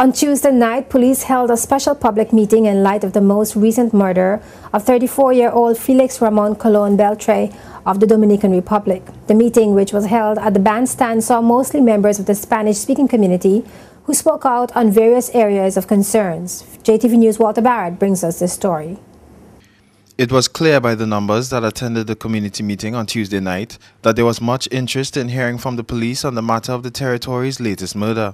On Tuesday night, police held a special public meeting in light of the most recent murder of 34-year-old Felix Ramon Colon Beltre of the Dominican Republic. The meeting, which was held at the bandstand, saw mostly members of the Spanish-speaking community who spoke out on various areas of concerns. JTV News' Walter Barrett brings us this story. It was clear by the numbers that attended the community meeting on Tuesday night that there was much interest in hearing from the police on the matter of the territory's latest murder.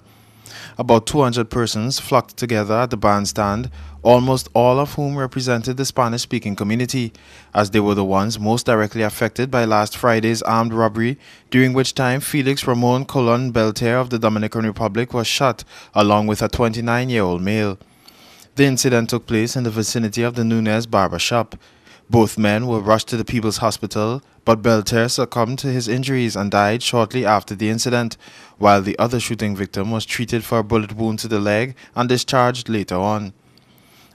About 200 persons flocked together at the bandstand, almost all of whom represented the Spanish-speaking community, as they were the ones most directly affected by last Friday's armed robbery, during which time Felix Ramon Colon Beltre of the Dominican Republic was shot, along with a 29-year-old male. The incident took place in the vicinity of the Nunez barber shop. Both men were rushed to the People's Hospital, but Beltre succumbed to his injuries and died shortly after the incident, while the other shooting victim was treated for a bullet wound to the leg and discharged later on.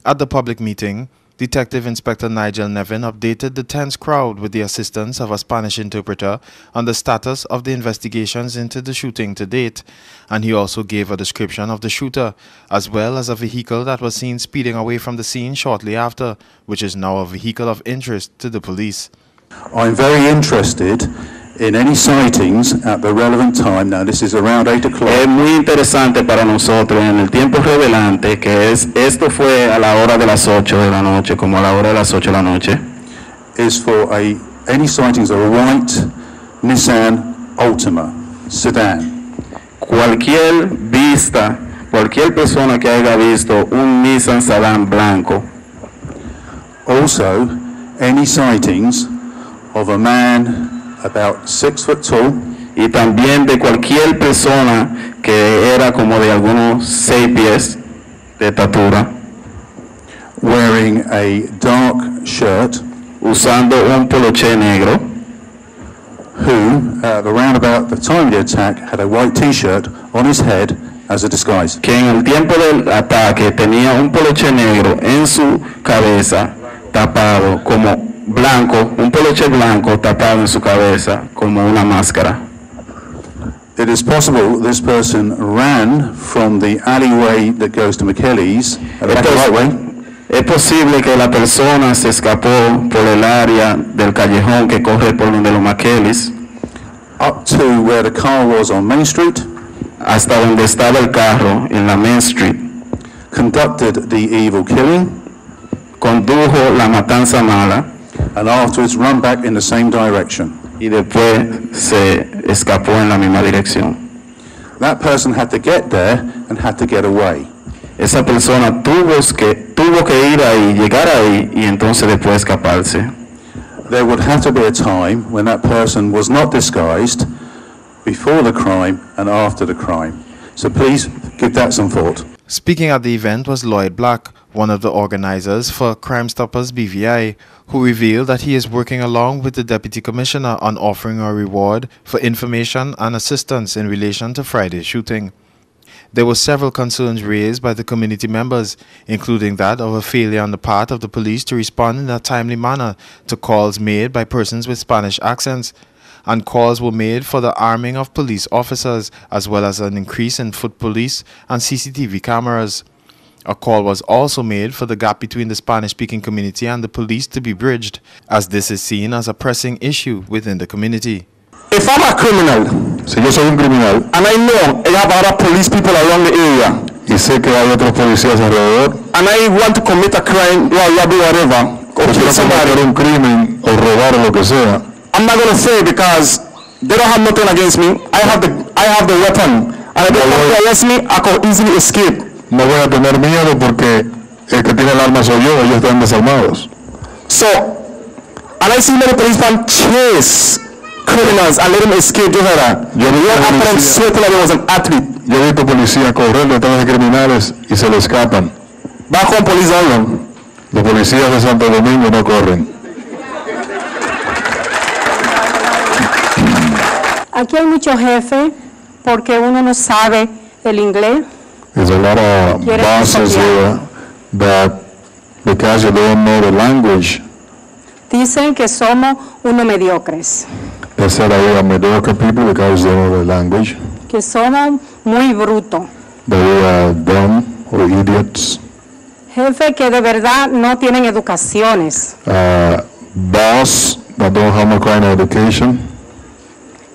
At the public meeting, Detective Inspector Nigel Nevin updated the tense crowd with the assistance of a Spanish interpreter on the status of the investigations into the shooting to date, and he also gave a description of the shooter, as well as a vehicle that was seen speeding away from the scene shortly after, which is now a vehicle of interest to the police. I'm very interested in any sightings at the relevant time. Now this is around 8 o'clock. Es muy interesante para nosotros en el tiempo relevante, que es esto fue a la hora de las 8 de la noche, como a la hora de las 8 de la noche. Is for any sightings of a white Nissan Altima sedan. Cualquier vista, cualquier persona que haya visto un Nissan Sedan blanco. Also, any sightings of a man about 6 foot tall, y también de cualquier persona que era como de algunos 6 pies de estatura, wearing a dark shirt, usando un poloché negro, who around about the time of the attack had a white t-shirt on his head as a disguise. Que en el tiempo del ataque tenía un poloché negro en su cabeza tapado como blanco, un poloché blanco tapado en su cabeza como una máscara. It is possible this person ran from the alleyway that goes to McKelly's, Es posible que la persona se escapó por el área del callejón que corre por donde los McKelly's, up to where the car was on Main Street, hasta donde estaba el carro en la Main Street, conducted the evil killing, condujo la matanza mala, and afterwards run back in the same direction. Y después se escapó en la misma dirección. That person had to get there and had to get away. Esa persona tuvo que ir ahí, llegar ahí y entonces después escaparse. There would have to be a time when that person was not disguised before the crime and after the crime. So please give that some thought. Speaking at the event was Lloyd Black, one of the organizers for Crime Stoppers BVI, who revealed that he is working along with the Deputy Commissioner on offering a reward for information and assistance in relation to Friday's shooting. There were several concerns raised by the community members, including that of a failure on the part of the police to respond in a timely manner to calls made by persons with Spanish accents, and calls were made for the arming of police officers, as well as an increase in foot police and CCTV cameras. A call was also made for the gap between the Spanish-speaking community and the police to be bridged, as this is seen as a pressing issue within the community. If I'm a criminal, Si yo soy un criminal and I know I have other police people around the area, y sé que hay otros policías alrededor, and I want to commit a crime, robbery, whatever, or o kill quiero somebody, cometer un crimen o robar o lo que sea, I'm not gonna say because they don't have nothing against me. I have the weapon, and if they come to arrest me, I can easily escape. no voy a tener miedo porque el que tiene el arma soy yo, ellos están desarmados. So, and I see many policemen chase criminals and let them escape just like that. Yo vi After them policía- sweating like there was an athlete. Yo he visto policías correr detrás de criminales y se le escapan. Back home, police don't run. Los policías de Santo Domingo no corren. Aquí hay muchos jefes porque uno no sabe el inglés. There's a lot of Quieren bosses copiar. here that because you don't know the language, Dicen que somos unos mediocres, they said I am mediocre people because they know the language, que somos muy brutos. that we are dumb or idiots. Jefe, que de verdad no tienen educaciones. Boss that don't have no kind of education.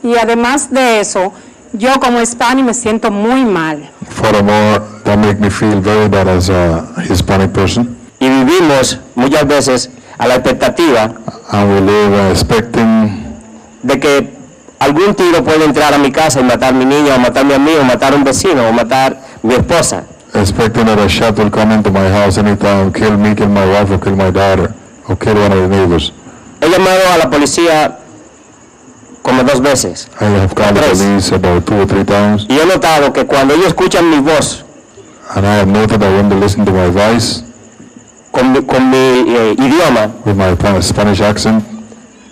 Y además de eso, yo como hispano me siento muy mal. Furthermore, that make me feel very bad as a Hispanic person. Y vivimos muchas veces a la expectativa And we live expecting de que algún tiro puede entrar a mi casa y matar a mi niño, o matarme a mí, o matar a un vecino, o matar a mi esposa. that a shot will come into my house anytime, kill me, kill my wife, or kill my daughter, or kill one of the neighbors. He llamado a la policía como 2 veces. I have called the police about 2 or 3 times, Y he notado que cuando ellos escuchan mi voz and I have noted that when they listen to my voice con mi idioma, with my Spanish accent,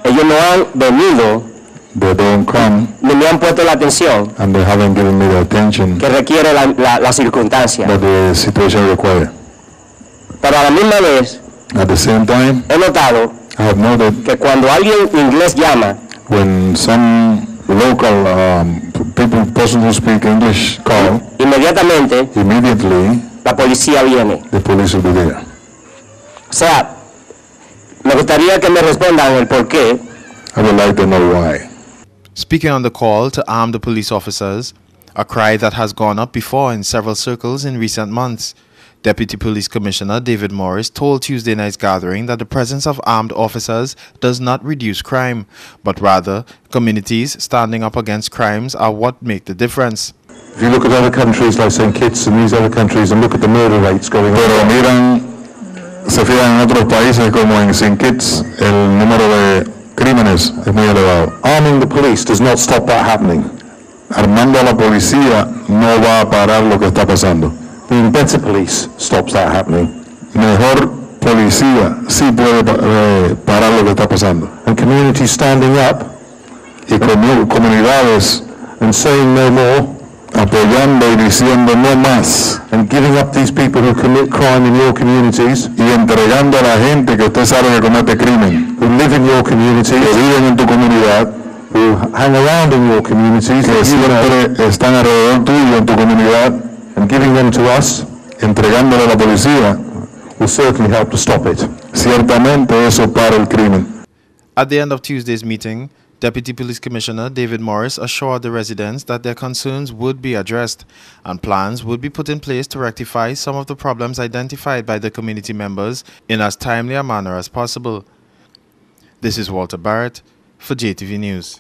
ellos no han venido they don't come ni me han puesto la atención and they haven't given me the attention que requiere la circunstancia. that the situation requires. Pero a la misma vez At the same time, he notado I have noted que cuando alguien inglés llama, when some local person who speak English call, inmediatamente immediately la policía viene. the police will be there. O sea, me gustaría que me respondan el por qué. I would like to know why. Speaking on the call to arm the police officers, a cry that has gone up before in several circles in recent months, Deputy Police Commissioner David Morris told Tuesday night's gathering that the presence of armed officers does not reduce crime, but rather communities standing up against crimes are what make the difference. If you look at other countries like St. Kitts and these other countries and look at the murder rates going on. Pero miran, se fijan en otros países como en St. Kitts, el número de crímenes es muy elevado. Arming the police does not stop that happening. Armando a la policía no va a parar lo que está pasando. Being better police stops that happening. Mejor policía sí puede parar lo que está pasando. And communities standing up y comunidades and saying no more, apoyando y diciendo no más, and giving up these people who commit crime in your communities, y entregando a la gente que usted sabe que comete crimen, who live in your communities, que viven en tu comunidad, who hang around in your communities, que siempre están alrededor tuyo en tu comunidad, and giving them to us, entregándole a la policía, will certainly help to stop it. Ciertamente eso para el crimen. At the end of Tuesday's meeting, Deputy Police Commissioner David Morris assured the residents that their concerns would be addressed and plans would be put in place to rectify some of the problems identified by the community members in as timely a manner as possible. This is Walter Barrett for JTV News.